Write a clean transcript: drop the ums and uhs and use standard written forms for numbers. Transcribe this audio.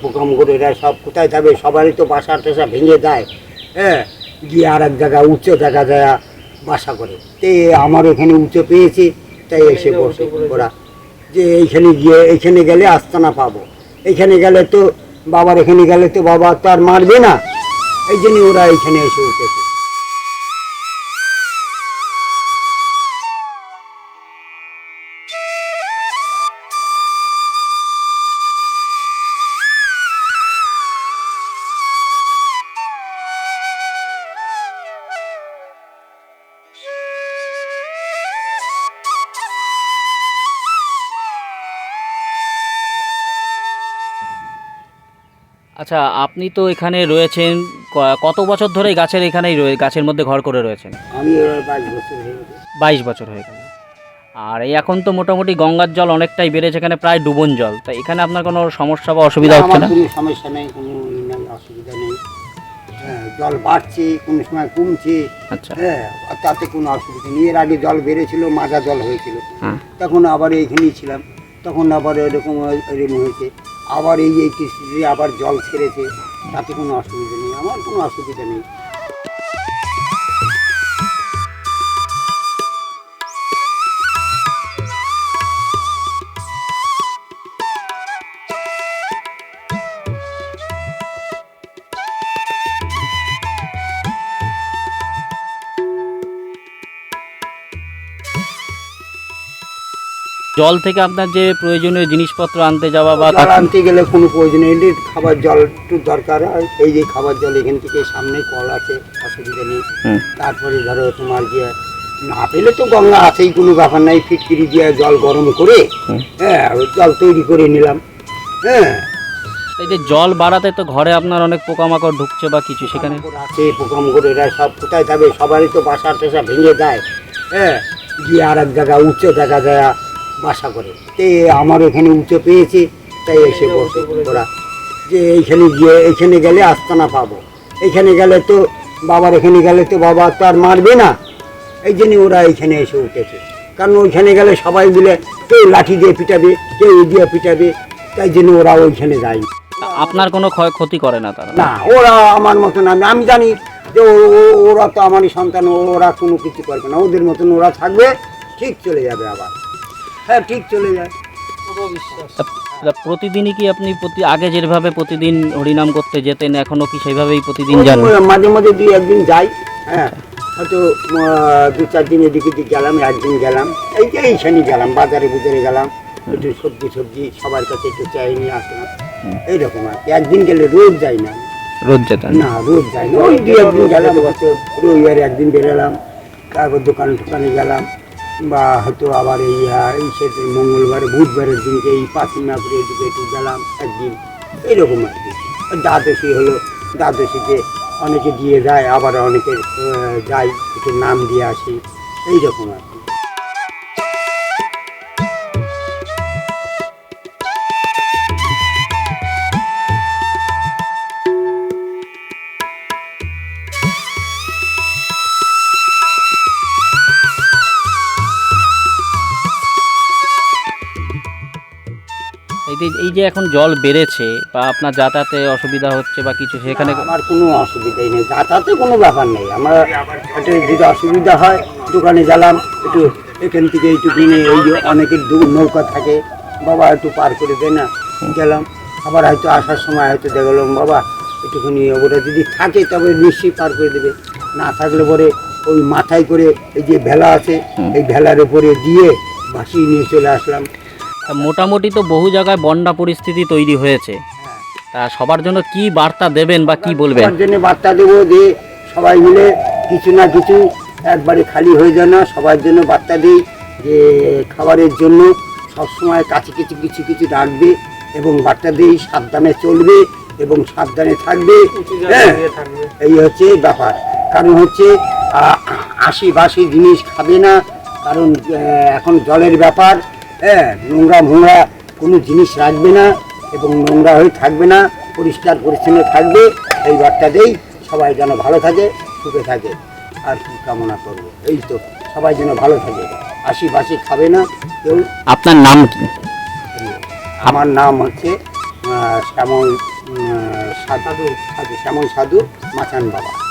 পোকামাকড়েরা সব কোথায় যাবে, সবারই তো বাসা টাসা ভেঙে যায়, হ্যাঁ, গিয়ে আর এক জায়গায় উঁচু জায়গা যায় বাসা করে। তে আমার এখানে উঁচু পেয়েছি, তাই এসে বসে ওরা যে এইখানে গিয়ে এইখানে গেলে আস্তানা পাবো, এইখানে গেলে তো বাবার এখানে গেলে তো বাবা তো আর মারবে না, এই জন্য ওরা এইখানে এসে উঠেছে। আচ্ছা, আপনি তো এখানে রয়েছেন কত বছর ধরে এই গাছের এখানেই গাছের মধ্যে ঘর করে রয়েছেন? আমি এবার 22 বছর হয়ে গেছে। 22 বছর হয়ে গেল। আর এই এখন তো মোটামুটি গঙ্গার জল অনেকটাই বেড়েছে, এখানে প্রায় ডুবন জল, তাই এখানে আপনার কোনো সমস্যা বা অসুবিধা হচ্ছে না? আমার কোনো সমস্যা নেই, কোনো নেই, অসুবিধা নেই। হ্যাঁ, জল বাড়ছে, কোনো সময় কমছে। আচ্ছা। হ্যাঁ, তাতে কোনো অসুবিধা নেই। এর আগে জল বেড়েছিল, মাজা জল হয়েছিল, হ্যাঁ। তখন আবার এইখানেই ছিলাম, তখন আবার এরকম হয়েছে, আবার এই কিস্তিতে আবার জল ছেড়েছে, তাতে কোনো অসুবিধা নেই, আমার কোনো অসুবিধা নেই। জল থেকে আপনার যে প্রয়োজনীয় জিনিসপত্র আনতে যাওয়া বা জল আনতে গেলে কোনো প্রয়োজন নেই, খাবার জল একটু দরকার হয়, এই যে খাবার জল এখান থেকে সামনে কল আছে, অসুবিধা নেই। তারপরে ধরো তোমার গিয়ে না পেলে তো গঙ্গা আছেই, কোনো ব্যাপার নাই, ফিটকিরি দিয়ে জল গরম করে, হ্যাঁ, জল তৈরি করে নিলাম। হ্যাঁ, এই যে জল বাড়াতে তো ঘরে আপনার অনেক পোকামাকড় ঢুকছে বা কিছু, সেখানে আছে পোকামাকড়েরা সব কোথায় যাবে, সবারই তো বাসা টাসা ভেঙে যায়, হ্যাঁ, গিয়ে আর এক জায়গায় উঁচু জায়গা যায় বাসা করে। তে আমার এখানে উঁচু পেয়েছি, তাই এসে বসে ওরা যে এইখানে গিয়ে এইখানে গেলে আস্তানা পাবো, এইখানে গেলে তো বাবার এখানে গেলে তো বাবা তো আর মারবে না, এই জন্য ওরা এইখানে এসে উঠেছে। কারণ ওইখানে গেলে সবাই মিলে কেউ লাঠি দিয়ে পিটাবে, কেউ দিয়ে পিটাবে, তাই জন্য ওরা ওইখানে যায়। আপনার কোনো ক্ষতি করে না তারা? না, ওরা আমার মতন, আমি জানি যে ওরা তো আমারই সন্তান, ওরা কোনো কিছু করবে না, ওদের মতন ওরা থাকবে, ঠিক চলে যাবে আবার। হ্যাঁ, ঠিক চলে যায়। প্রতিদিনই কি আপনি আগে যেভাবে প্রতিদিন হরিনাম করতে যেতেন, এখনো কি সেইভাবেই প্রতিদিন যান? মাঝে মাঝে 2-1 দিন যাই, হ্যাঁ, হয়তো 2-4 দিন এদিকে গেলাম, একদিন গেলাম, এই যে এইখানে গেলাম, বাজারে গেলাম, একটু সবজি সবার কাছে একটু চাই নিয়ে আসলাম, এইরকম আর কি। একদিন গেলে রোজ যাই না। রোজ যেতেন না, রোজ যাই না, ওই 2-1 দিন গেলাম, হয়তো রবিবারে একদিন বেরোলাম, তারপর দোকানে গেলাম, বা হয়তো আবার এই সেটা মঙ্গলবার বুধবারের দিনকে এই পাঁচিমাপুরের এদিকে একটু গেলাম একদিন, এইরকম আর কি। দ্বাদশী হলো, দ্বাদশীতে অনেকে দিয়ে যায়, আবার অনেকে যাই, একটু নাম দিয়ে আসি, এইরকম আর কি। এই যে এখন জল বেড়েছে বা আপনার যাতায়াতে অসুবিধা হচ্ছে বা কিছু, সেখানে আমার কোনো অসুবিধাই নেই, যাতায়াতে কোনো ব্যাপার নেই। আমার একটু যদি অসুবিধা হয়, দোকানে গেলাম, একটু এখান থেকে একটু কিনে, এই যে অনেকের নৌকা থাকে, বাবা একটু পার করে দেয় না, গেলাম, আবার হয়তো আসার সময় হয়তো দেখলাম বাবা একটুখানি, ওরা যদি থাকে তবে নিশ্চয়ই পার করে দেবে, না থাকলে পরে ওই মাথায় করে এই যে ভেলা আছে, এই ভেলার উপরে দিয়ে ভাসিয়ে নিয়ে চলে আসলাম। মোটামুটি তো বহু জায়গায় বন্যা পরিস্থিতি তৈরি হয়েছে, তা সবার জন্য কি বার্তা দেবেন বা কি বলবেন? সবার জন্য বার্তা দেবো যে সবাই মিলে কিছু না কিছু, একবারে খালি হয়ে যায় না, সবার জন্য বার্তা দিই যে খাবারের জন্য সবসময় কাছে কিছু কিছু কিছু রাখবে, এবং বার্তা দিই সাবধানে চলবে এবং সাবধানে থাকবে। হ্যাঁ, এই হচ্ছে ব্যাপার। কারণ হচ্ছে আশি জিনিস খাবে না, কারণ এখন জলের ব্যাপার। হ্যাঁ, নোংরা কোনো জিনিস রাখবে না এবং নোংরা হয়ে থাকবে না, পরিষ্কার পরিচ্ছন্ন থাকবে, এই বার্তাতেই সবাই যেন ভালো থাকে, সুখে থাকে। আর কি কামনা করবো, এই তো, সবাই যেন ভালো থাকে, আশি খাবে না কেউ। আপনার নাম কি? আমার নাম হচ্ছে শ্যামল সাধু শ্যামল সাধু মাচান বাবা।